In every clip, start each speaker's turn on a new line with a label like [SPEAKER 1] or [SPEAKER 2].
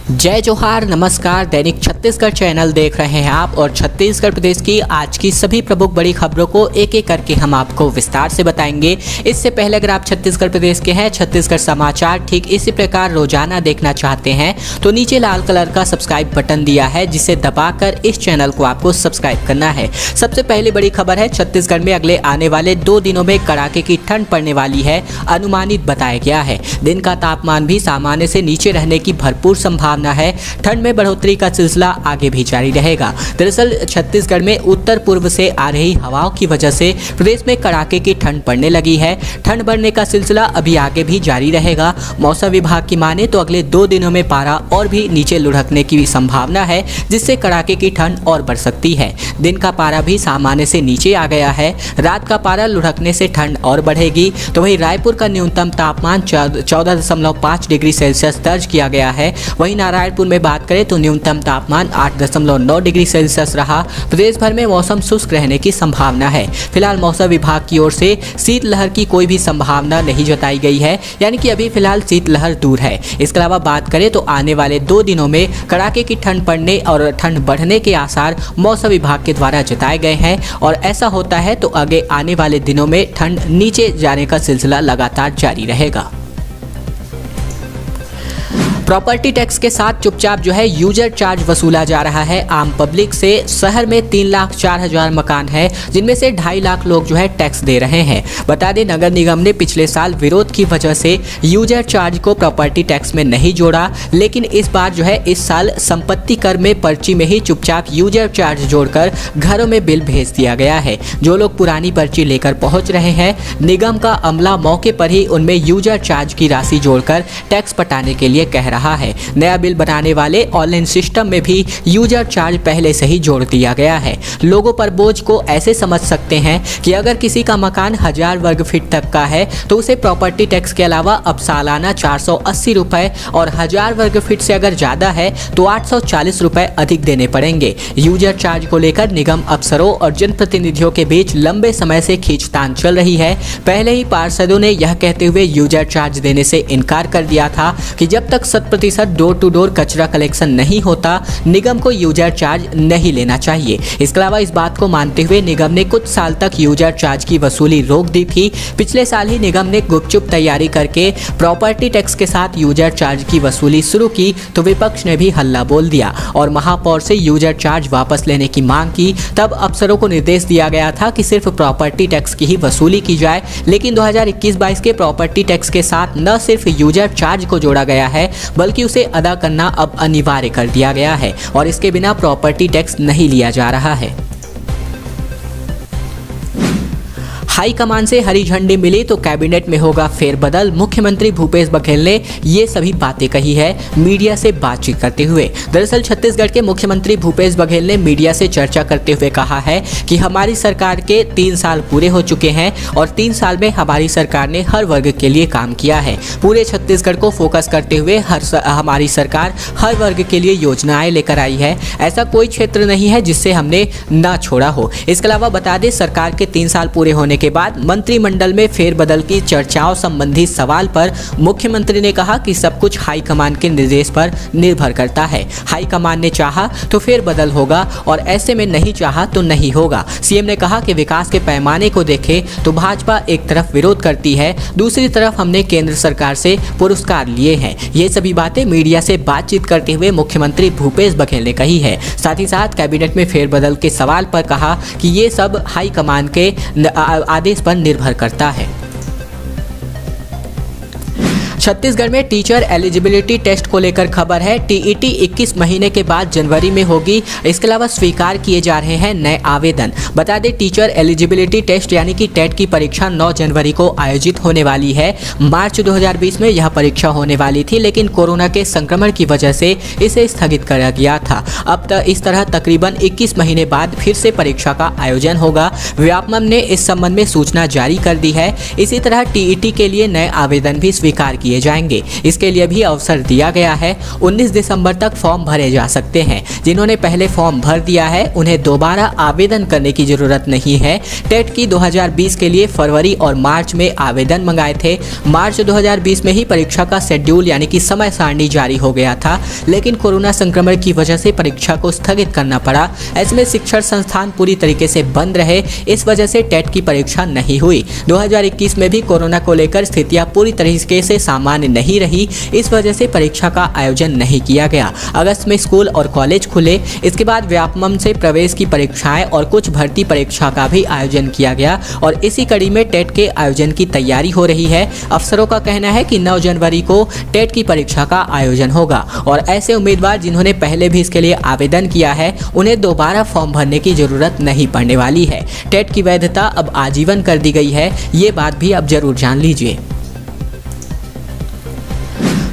[SPEAKER 1] जय जोहार, नमस्कार। दैनिक छत्तीसगढ़ चैनल देख रहे हैं आप और छत्तीसगढ़ प्रदेश की आज की सभी प्रमुख बड़ी खबरों को एक एक करके हम आपको विस्तार से बताएंगे। इससे पहले अगर आप छत्तीसगढ़ प्रदेश के हैं, छत्तीसगढ़ समाचार ठीक इसी प्रकार रोजाना देखना चाहते हैं तो नीचे लाल कलर का सब्सक्राइब बटन दिया है, जिसे दबाकर इस चैनल को आपको सब्सक्राइब करना है। सबसे पहले बड़ी खबर है, छत्तीसगढ़ में अगले आने वाले 2 दिनों में कड़ाके की ठंड पड़ने वाली है, अनुमानित बताया गया है। दिन का तापमान भी सामान्य से नीचे रहने की भरपूर संभावना है। ठंड में बढ़ोतरी का सिलसिला आगे भी जारी रहेगा। दरअसल छत्तीसगढ़ में उत्तर पूर्व से आ रही हवाओं की वजह से प्रदेश में कड़ाके की ठंड पड़ने लगी है। ठंड बढ़ने का सिलसिला अभी आगे भी जारी रहेगा। मौसम विभाग की माने तो अगले 2 दिनों में पारा और भी नीचे लुढ़कने की संभावना है, जिससे कड़ाके की ठंड और बढ़ सकती है। दिन का पारा भी सामान्य से नीचे आ गया है। रात का पारा लुढ़कने से ठंड और बढ़ेगी। तो वहीं रायपुर का न्यूनतम तापमान 14.5 डिग्री सेल्सियस दर्ज किया गया है। वहीं नारायणपुर में बात करें तो न्यूनतम तापमान 8.9 डिग्री सेल्सियस रहा। प्रदेश भर में मौसम शुष्क रहने की संभावना है। फिलहाल मौसम विभाग की ओर से शीतलहर की कोई भी संभावना नहीं जताई गई है, यानी कि अभी फिलहाल शीतलहर दूर है। इसके अलावा बात करें तो आने वाले 2 दिनों में कड़ाके की ठंड पड़ने और ठंड बढ़ने के आसार मौसम विभाग के द्वारा जताए गए हैं, और ऐसा होता है तो आगे आने वाले दिनों में ठंड नीचे जाने का सिलसिला लगातार जारी रहेगा। प्रॉपर्टी टैक्स के साथ चुपचाप यूजर चार्ज वसूला जा रहा है आम पब्लिक से। शहर में 3,04,000 मकान है, जिनमें से 2.5 लाख लोग टैक्स दे रहे हैं। बता दें, नगर निगम ने पिछले साल विरोध की वजह से यूजर चार्ज को प्रॉपर्टी टैक्स में नहीं जोड़ा, लेकिन इस बार इस साल संपत्ति कर में पर्ची में ही चुपचाप यूजर चार्ज जोड़कर घरों में बिल भेज दिया गया है। जो लोग पुरानी पर्ची लेकर पहुंच रहे हैं, निगम का अमला मौके पर ही उनमें यूजर चार्ज की राशि जोड़कर टैक्स पटाने के लिए कह रहा है। नया बिल बनाने वाले ऑनलाइन सिस्टम में भी यूजर चार्ज पहले से ही जोड़ दिया गया है। लोगों पर बोझ को ऐसे समझ सकते हैं कि अगर किसी का मकान 1000 वर्ग फीट तक का है तो उसे प्रॉपर्टी टैक्स के अलावा अब सालाना 480 रुपए, और 1000 वर्ग फीट से अगर ज्यादा है तो 840 रुपए अधिक देने पड़ेंगे। यूजर चार्ज को लेकर निगम अफसरों और जनप्रतिनिधियों के बीच लंबे समय से खींचतान चल रही है। पहले ही पार्षदों ने यह कहते हुए यूजर चार्ज देने से इनकार कर दिया था कि जब तक 100% डोर टू डोर कचरा कलेक्शन नहीं होता, निगम को यूजर चार्ज नहीं लेना चाहिए। इसके अलावा इस बात को मानते हुए निगम ने कुछ साल तक यूजर चार्ज की वसूली रोक दी थी। पिछले साल ही निगम ने गुपचुप तैयारी करके प्रॉपर्टी टैक्स के साथ यूजर चार्ज की वसूली शुरू की तो विपक्ष ने भी हल्ला बोल दिया और महापौर से यूजर चार्ज वापस लेने की मांग की। तब अफसरों को निर्देश दिया गया था कि सिर्फ प्रॉपर्टी टैक्स की ही वसूली की जाए, लेकिन 2021-22 के प्रॉपर्टी टैक्स के साथ न सिर्फ यूजर चार्ज को जोड़ा गया है, बल्कि उसे अदा करना अब अनिवार्य कर दिया गया है और इसके बिना प्रॉपर्टी टैक्स नहीं लिया जा रहा है। हाई कमान से हरी झंडी मिली तो कैबिनेट में होगा फेरबदल, मुख्यमंत्री भूपेश बघेल ने ये सभी बातें कही है मीडिया से बातचीत करते हुए। दरअसल छत्तीसगढ़ के मुख्यमंत्री भूपेश बघेल ने मीडिया से चर्चा करते हुए कहा है कि हमारी सरकार के 3 साल पूरे हो चुके हैं और 3 साल में हमारी सरकार ने हर वर्ग के लिए काम किया है। पूरे छत्तीसगढ़ को फोकस करते हुए हमारी सरकार हर वर्ग के लिए योजनाएं लेकर आई है। ऐसा कोई क्षेत्र नहीं है जिससे हमने ना छोड़ा हो। इसके अलावा बता दें, सरकार के 3 साल पूरे होने के बाद मंत्रिमंडल में फेरबदल की चर्चाओं संबंधी सवाल पर मुख्यमंत्री ने कहा कि सब कुछ हाईकमान के निर्देश पर निर्भर करता है। हाईकमान ने चाहा तो फेरबदल होगा और ऐसे में नहीं चाहा तो नहीं होगा। सीएम ने कहा कि विकास के पैमाने को देखें तो भाजपा एक तरफ विरोध करती है, दूसरी तरफ हमने केंद्र सरकार से पुरस्कार लिए हैं। ये सभी बातें मीडिया से बातचीत करते हुए मुख्यमंत्री भूपेश बघेल ने कही है। साथ ही साथ कैबिनेट में फेरबदल के सवाल पर कहा कि ये सब हाईकमान के आदेश पर निर्भर करता है। छत्तीसगढ़ में टीचर एलिजिबिलिटी टेस्ट को लेकर खबर है। टीईटी 21 महीने के बाद जनवरी में होगी। इसके अलावा स्वीकार किए जा रहे हैं नए आवेदन। बता दें, टीचर एलिजिबिलिटी टेस्ट यानी कि टेट की परीक्षा 9 जनवरी को आयोजित होने वाली है। मार्च 2020 में यह परीक्षा होने वाली थी, लेकिन कोरोना के संक्रमण की वजह से इसे स्थगित किया गया था। अब इस तरह तकरीबन 21 महीने बाद फिर से परीक्षा का आयोजन होगा। व्यापमं ने इस संबंध में सूचना जारी कर दी है। इसी तरह टीईटी के लिए नए आवेदन भी स्वीकार किए लिए जाएंगे। इसके लिए भी अवसर दिया गया है। 19 दिसंबर तक फॉर्म भरे जा सकते हैं। जिन्होंने पहले फॉर्म भर दिया है उन्हें दोबारा आवेदन करने की जरूरत नहीं है। टेट की 2020 के लिए फरवरी और मार्च में आवेदन मंगाए थे। मार्च 2020 में ही परीक्षा का शेड्यूल यानी कि समय सारणी जारी हो गया था, लेकिन कोरोना संक्रमण की वजह से परीक्षा को स्थगित करना पड़ा। ऐसे में शिक्षण संस्थान पूरी तरीके से बंद रहे, इस वजह से टेट की परीक्षा नहीं हुई। 2021 में भी कोरोना को लेकर स्थितियां पूरी तरीके से सामान्य नहीं रही, इस वजह से परीक्षा का आयोजन नहीं किया गया। अगस्त में स्कूल और कॉलेज खुले, इसके बाद व्यापमं से प्रवेश की परीक्षाएं और कुछ भर्ती परीक्षा का भी आयोजन किया गया और इसी कड़ी में टेट के आयोजन की तैयारी हो रही है। अफसरों का कहना है कि 9 जनवरी को टेट की परीक्षा का आयोजन होगा और ऐसे उम्मीदवार जिन्होंने पहले भी इसके लिए आवेदन किया है उन्हें दोबारा फॉर्म भरने की जरूरत नहीं पड़ने वाली है। टेट की वैधता अब आजीवन कर दी गई है, ये बात भी अब जरूर जान लीजिए।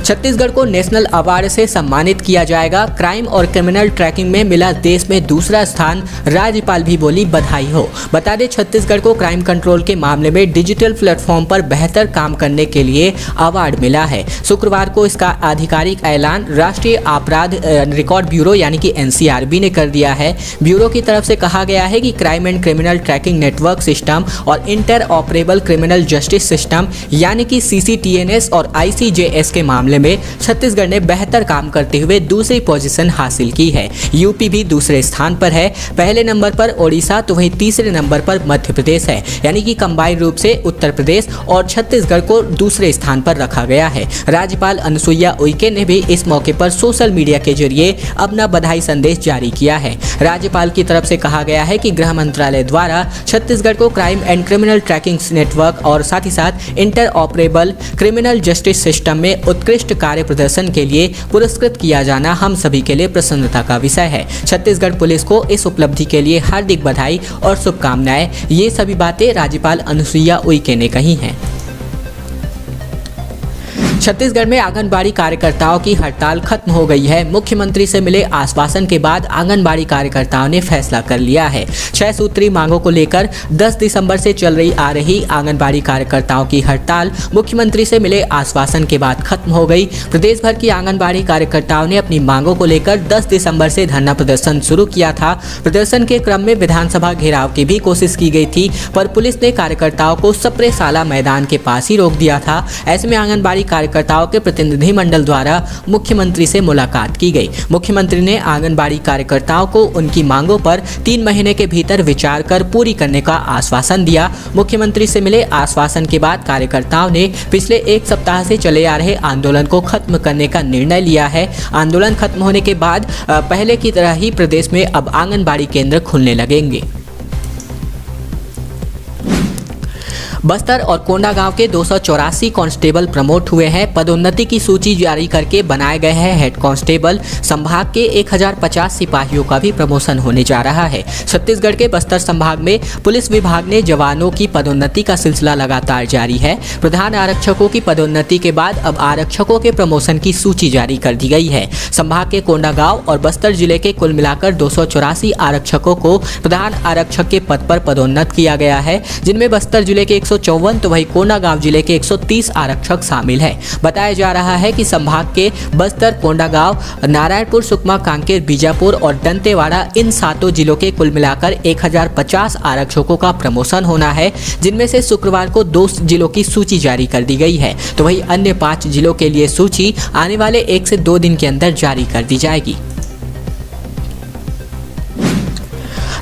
[SPEAKER 1] छत्तीसगढ़ को नेशनल अवार्ड से सम्मानित किया जाएगा। क्राइम और क्रिमिनल ट्रैकिंग में मिला देश में दूसरा स्थान, राज्यपाल भी बोली बधाई हो। बता दें छत्तीसगढ़ को क्राइम कंट्रोल के मामले में डिजिटल प्लेटफॉर्म पर बेहतर काम करने के लिए अवार्ड मिला है। शुक्रवार को इसका आधिकारिक ऐलान राष्ट्रीय अपराध रिकॉर्ड ब्यूरो यानी कि NCRB ने कर दिया है। ब्यूरो की तरफ से कहा गया है कि crime and criminal tracking network system और interoperable criminal justice system यानी कि CCTNS और ICJS के मामले में छत्तीसगढ़ ने बेहतर काम करते हुए दूसरी पोजीशन हासिल की है। यूपी भी दूसरे स्थान पर है। पहले नंबर पर ओडिशा तो वहीं तीसरे नंबर पर मध्य प्रदेश है, यानी कि कंबाइंड रूप से उत्तर प्रदेश और छत्तीसगढ़ को दूसरे स्थान पर रखा गया है। राज्यपाल अनुसुईया उइके ने भी इस मौके पर सोशल मीडिया के जरिए अपना बधाई संदेश जारी किया है। राज्यपाल की तरफ से कहा गया है कि गृह मंत्रालय द्वारा छत्तीसगढ़ को crime and criminal tracking network और साथ ही साथ inter operable criminal justice system में उत्कृष्ट कार्य प्रदर्शन के लिए पुरस्कृत किया जाना हम सभी के लिए प्रसन्नता का विषय है। छत्तीसगढ़ पुलिस को इस उपलब्धि के लिए हार्दिक बधाई और शुभकामनाएं। ये सभी बातें राज्यपाल अनुसुईया उइके ने कही हैं। छत्तीसगढ़ में आंगनबाड़ी कार्यकर्ताओं की हड़ताल खत्म हो गई है। मुख्यमंत्री से मिले आश्वासन के बाद आंगनबाड़ी कार्यकर्ताओं ने फैसला कर लिया है। 6 सूत्री मांगों को लेकर 10 दिसंबर से चल रही आ रही आंगनबाड़ी कार्यकर्ताओं की हड़ताल मुख्यमंत्री से मिले आश्वासन के बाद खत्म हो गई। प्रदेश भर की आंगनबाड़ी कार्यकर्ताओं ने अपनी मांगों को लेकर 10 दिसंबर से धरना प्रदर्शन शुरू किया था। प्रदर्शन के क्रम में विधानसभा घेराव की भी कोशिश की गई थी, पर पुलिस ने कार्यकर्ताओं को सप्रेशाला मैदान के पास ही रोक दिया था। ऐसे में आंगनबाड़ी कार्यकर्ताओं के प्रतिनिधि मंडल द्वारा मुख्यमंत्री से मुलाकात की गई। मुख्यमंत्री ने आंगनबाड़ी कार्यकर्ताओं को उनकी मांगों पर 3 महीने के भीतर विचार कर पूरी करने का आश्वासन दिया। मुख्यमंत्री से मिले आश्वासन के बाद कार्यकर्ताओं ने पिछले 1 सप्ताह से चले आ रहे आंदोलन को खत्म करने का निर्णय लिया है। आंदोलन खत्म होने के बाद पहले की तरह ही प्रदेश में अब आंगनबाड़ी केंद्र खुलने लगेंगे। बस्तर और कोंडागांव के 284 कांस्टेबल प्रमोट हुए हैं। पदोन्नति की सूची जारी करके बनाए गए हैं हेड कांस्टेबल। संभाग के 1050 सिपाहियों का भी प्रमोशन होने जा रहा है। छत्तीसगढ़ के बस्तर संभाग में पुलिस विभाग ने जवानों की पदोन्नति का सिलसिला लगातार जारी है। प्रधान आरक्षकों की पदोन्नति के बाद अब आरक्षकों के प्रमोशन की सूची जारी कर दी गई है। संभाग के कोंडागांव और बस्तर जिले के कुल मिलाकर 284 आरक्षकों को प्रधान आरक्षक के पद पर पदोन्नत किया गया है, जिनमें बस्तर जिले के 154 तो वहीं कोंडागांव जिले के 130 आरक्षक शामिल हैं। बताया जा रहा है कि संभाग के बस्तर, कोंडागांव, नारायणपुर, सुकमा, कांकेर, बीजापुर और दंतेवाड़ा इन 7 जिलों के कुल मिलाकर 1050 आरक्षकों का प्रमोशन होना है, जिनमें से शुक्रवार को 2 जिलों की सूची जारी कर दी गई है, तो वहीं अन्य 5 जिलों के लिए सूची आने वाले 1 से 2 दिन के अंदर जारी कर दी जाएगी।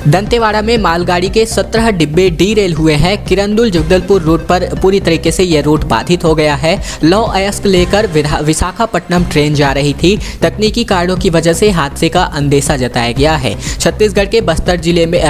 [SPEAKER 1] दंतेवाड़ा में मालगाड़ी के 17 डिब्बे डीरेल हुए हैं। किरंदुल जगदलपुर रूट पर पूरी तरीके से यह रूट बाधित हो गया है। लौह अयस्क लेकर विशाखापट्टनम ट्रेन जा रही थी। तकनीकी कारणों की वजह से हादसे का अंदेशा जताया गया है। छत्तीसगढ़ के बस्तर जिले में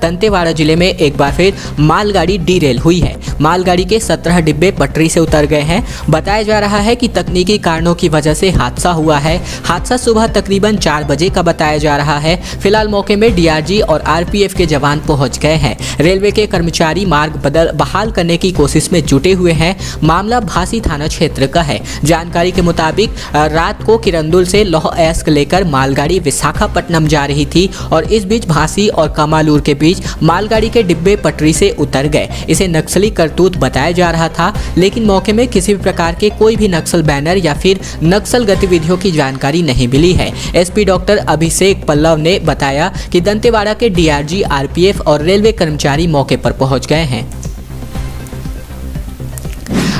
[SPEAKER 1] दंतेवाड़ा जिले में एक बार फिर मालगाड़ी डीरेल हुई है। मालगाड़ी के 17 डिब्बे पटरी से उतर गए हैं। बताया जा रहा है कि तकनीकी कारणों की वजह से हादसा हुआ है। हादसा सुबह तकरीबन 4 बजे का बताया जा रहा है। फिलहाल मौके में DRG और आरपीएफ के जवान पहुंच गए हैं। रेलवे के कर्मचारी मार्ग बहाल करने की कोशिश में जुटे हुए हैं। मामला भासी थाना क्षेत्र का है। जानकारी के मुताबिक रात को किरंदुल से लौह अयस्क लेकर मालगाड़ी विशाखापट्टनम जा रही थी और इस बीच भासी और कमालूर के बीच मालगाड़ी के डिब्बे पटरी से उतर गए। इसे नक्सली करतूत बताया जा रहा था, लेकिन मौके में किसी भी प्रकार के कोई भी नक्सल बैनर या फिर नक्सल गतिविधियों की जानकारी नहीं मिली है। एसपी डॉक्टर अभिषेक पल्लव ने बताया कि दंतेवाड़ा के डीआरजी, आरपीएफ और रेलवे कर्मचारी मौके पर पहुंच गए हैं।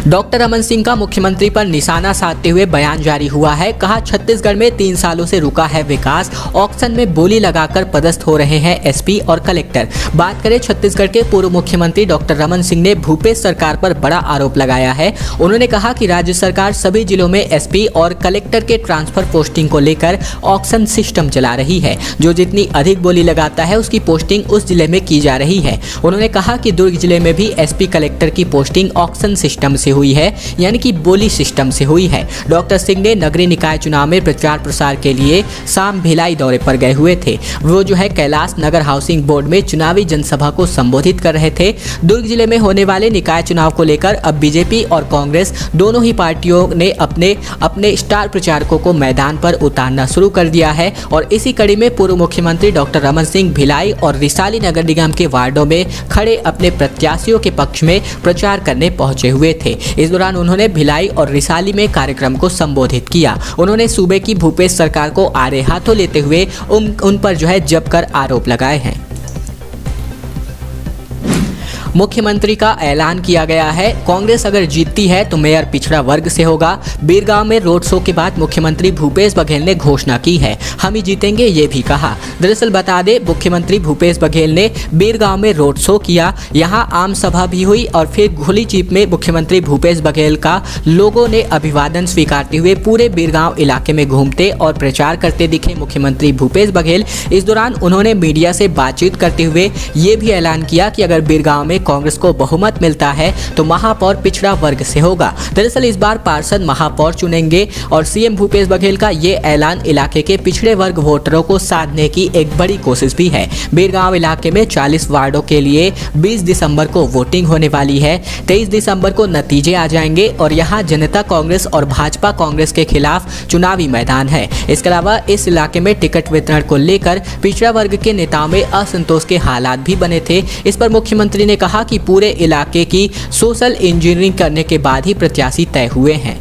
[SPEAKER 1] डॉक्टर रमन सिंह का मुख्यमंत्री पर निशाना साधते हुए बयान जारी हुआ है। कहा, छत्तीसगढ़ में 3 सालों से रुका है विकास, ऑक्शन में बोली लगाकर पदस्थ हो रहे हैं एसपी और कलेक्टर। बात करें छत्तीसगढ़ के पूर्व मुख्यमंत्री डॉक्टर रमन सिंह ने भूपेश सरकार पर बड़ा आरोप लगाया है। उन्होंने कहा कि राज्य सरकार सभी जिलों में एसपी और कलेक्टर के ट्रांसफर पोस्टिंग को लेकर ऑक्शन सिस्टम चला रही है। जो जितनी अधिक बोली लगाता है उसकी पोस्टिंग उस जिले में की जा रही है। उन्होंने कहा कि दुर्ग जिले में भी एसपी कलेक्टर की पोस्टिंग ऑक्शन सिस्टम से हुई है, यानी कि बोली सिस्टम से हुई है। डॉक्टर सिंह ने नगरीय निकाय चुनाव में प्रचार प्रसार के लिए शाम भिलाई दौरे पर गए हुए थे। वो कैलाश नगर हाउसिंग बोर्ड में चुनावी जनसभा को संबोधित कर रहे थे। दुर्ग जिले में होने वाले निकाय चुनाव को लेकर अब बीजेपी और कांग्रेस दोनों ही पार्टियों ने अपने स्टार प्रचारकों को मैदान पर उतारना शुरू कर दिया है और इसी कड़ी में पूर्व मुख्यमंत्री डॉक्टर रमन सिंह भिलाई और रिसाली नगर निगम के वार्डों में खड़े अपने प्रत्याशियों के पक्ष में प्रचार करने पहुंचे हुए थे। इस दौरान उन्होंने भिलाई और रिसाली में कार्यक्रम को संबोधित किया। उन्होंने सूबे की भूपेश सरकार को आड़े हाथों लेते हुए उन पर जमकर आरोप लगाए हैं। मुख्यमंत्री का ऐलान किया गया है। कांग्रेस अगर जीतती है तो मेयर पिछड़ा वर्ग से होगा। बीरगांव में रोड शो के बाद मुख्यमंत्री भूपेश बघेल ने घोषणा की है, हम ही जीतेंगे, ये भी कहा। दरअसल बता दें, मुख्यमंत्री भूपेश बघेल ने बीरगांव में रोड शो किया, यहां आम सभा भी हुई और फिर खुली जीप में मुख्यमंत्री भूपेश बघेल का लोगों ने अभिवादन स्वीकारते हुए पूरे बीरगांव इलाके में घूमते और प्रचार करते दिखे मुख्यमंत्री भूपेश बघेल। इस दौरान उन्होंने मीडिया से बातचीत करते हुए ये भी ऐलान किया कि अगर बीरगांव में कांग्रेस को बहुमत मिलता है तो महापौर पिछड़ा वर्ग से होगा। दरअसल इस बार पार्षद महापौर चुनेंगे और सीएम भूपेश बघेल का ये ऐलान इलाके के पिछड़े वर्ग वोटरों को साधने की एक बड़ी कोशिश भी है। बीरगांव इलाके में 40 वार्डों के लिए 20 दिसंबर को वोटिंग होने वाली है। 23 दिसंबर को नतीजे आ जाएंगे और यहाँ जनता कांग्रेस और भाजपा कांग्रेस के खिलाफ चुनावी मैदान है। इसके अलावा इस इलाके में टिकट वितरण को लेकर पिछड़ा वर्ग के नेताओं में असंतोष के हालात भी बने थे। इस पर मुख्यमंत्री ने कहा कि पूरे इलाके की सोशल इंजीनियरिंग करने के बाद ही प्रत्याशी तय हुए हैं।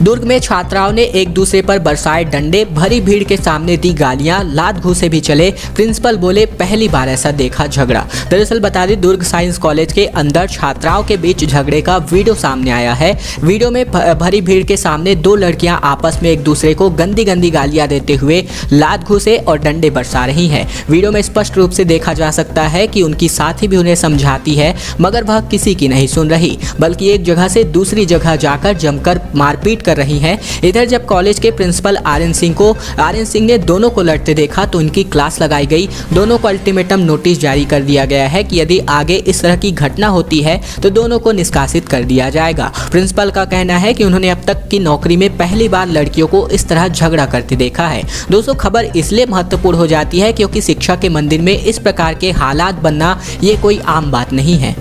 [SPEAKER 1] दुर्ग में छात्राओं ने एक दूसरे पर बरसाए डंडे, भरी भीड़ के सामने दी गालियां, लात घूसे भी चले। प्रिंसिपल बोले, पहली बार ऐसा देखा झगड़ा। दरअसल बता दें, दुर्ग साइंस कॉलेज के अंदर छात्राओं के बीच झगड़े का वीडियो सामने आया है। वीडियो में भरी भीड़ के सामने 2 लड़कियां आपस में एक दूसरे को गंदी गंदी गालियां देते हुए लात घूसे और डंडे बरसा रही हैं। वीडियो में स्पष्ट रूप से देखा जा सकता है कि उनकी साथी भी उन्हें समझाती है, मगर वह किसी की नहीं सुन रही, बल्कि एक जगह से दूसरी जगह जाकर जमकर मारपीट रही हैं। इधर जब कॉलेज के प्रिंसिपल आर्यन सिंह ने दोनों को लड़ते देखा तो उनकी क्लास लगाई गई। दोनों को अल्टीमेटम नोटिस जारी कर दिया गया है कि यदि आगे इस तरह की घटना होती है तो दोनों को निष्कासित कर दिया जाएगा। प्रिंसिपल का कहना है कि उन्होंने अब तक की नौकरी में पहली बार लड़कियों को इस तरह झगड़ा करते देखा है। दोस्तों, खबर इसलिए महत्वपूर्ण हो जाती है क्योंकि शिक्षा के मंदिर में इस प्रकार के हालात बनना ये कोई आम बात नहीं है।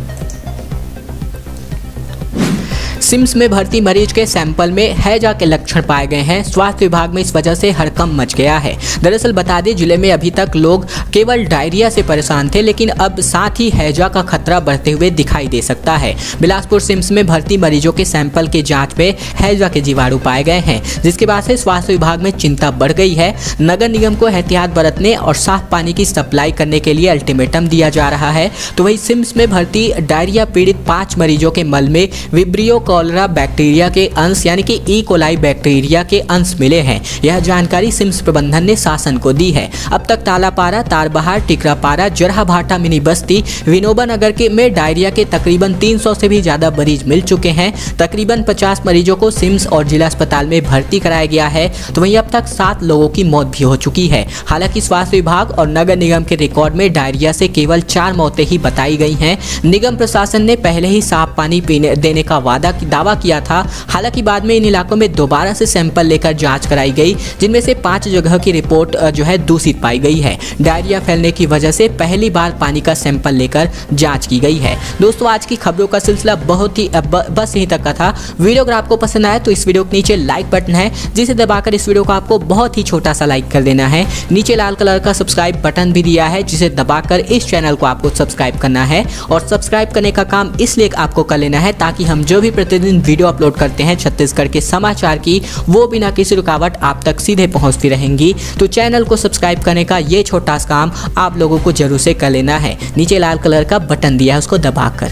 [SPEAKER 1] सिम्स में भर्ती मरीज के सैंपल में हैजा के लक्षण पाए गए हैं। स्वास्थ्य विभाग में इस वजह से हड़कंप मच गया है। दरअसल बता दें, जिले में अभी तक लोग केवल डायरिया से परेशान थे, लेकिन अब साथ ही हैजा का खतरा बढ़ते हुए दिखाई दे सकता है। बिलासपुर सिम्स में भर्ती मरीजों के सैंपल के जांच में हैजा के जीवाणु पाए गए हैं, जिसके बाद से स्वास्थ्य विभाग में चिंता बढ़ गई है। नगर निगम को एहतियात बरतने और साफ पानी की सप्लाई करने के लिए अल्टीमेटम दिया जा रहा है। तो वही सिम्स में भर्ती डायरिया पीड़ित 5 मरीजों के मल में विब्रियो कॉलरा बैक्टीरिया के अंश यानी कि ई कोलाई बैक्टीरिया के अंश मिले हैं। यह जानकारी सिम्स प्रबंधन ने शासन को दी है। अब तक तालापारा, तारबहार, टिकरापारा, जरहाभाटा मिनी बस्ती, विनोबा नगर के में डायरिया के तकरीबन 300 से भी ज्यादा मरीज मिल चुके हैं। तकरीबन 50 मरीजों को सिम्स और जिला अस्पताल में भर्ती कराया गया है। तो वहीं अब तक 7 लोगों की मौत भी हो चुकी है। हालांकि स्वास्थ्य विभाग और नगर निगम के रिकॉर्ड में डायरिया से केवल 4 मौतें ही बताई गई हैं। निगम प्रशासन ने पहले ही साफ पानी देने का वादा दावा किया था। हालांकि बाद में इन इलाकों में दोबारा से सैंपल लेकर जांच कराई गई, जिनमें से 5 जगह की रिपोर्ट जो है दूषित पाई गई है। डायरिया फैलने की वजह से पहली बार पानी का सैंपल लेकर जांच की गई है। दोस्तों, आज की खबरों का सिलसिला बहुत ही बस यहीं तक का था। वीडियो अगर आपको पसंद आया तो इस वीडियो के नीचे लाइक बटन है, जिसे दबाकर इस वीडियो को आपको बहुत ही छोटा सा लाइक कर देना है। नीचे लाल कलर का सब्सक्राइब बटन भी दिया है, जिसे दबाकर इस चैनल को आपको सब्सक्राइब करना है। और सब्सक्राइब करने का काम इसलिए आपको कर लेना है ताकि हम जो भी प्रतिदिन वीडियो अपलोड करते हैं छत्तीसगढ़ के समाचार की, वो बिना किसी रुकावट आप तक सीधे पहुंचती रहेंगी। तो चैनल को सब्सक्राइब करने का ये छोटा सा काम आप लोगों को जरूर से कर लेना है। नीचे लाल कलर का बटन दिया है, उसको दबाकर।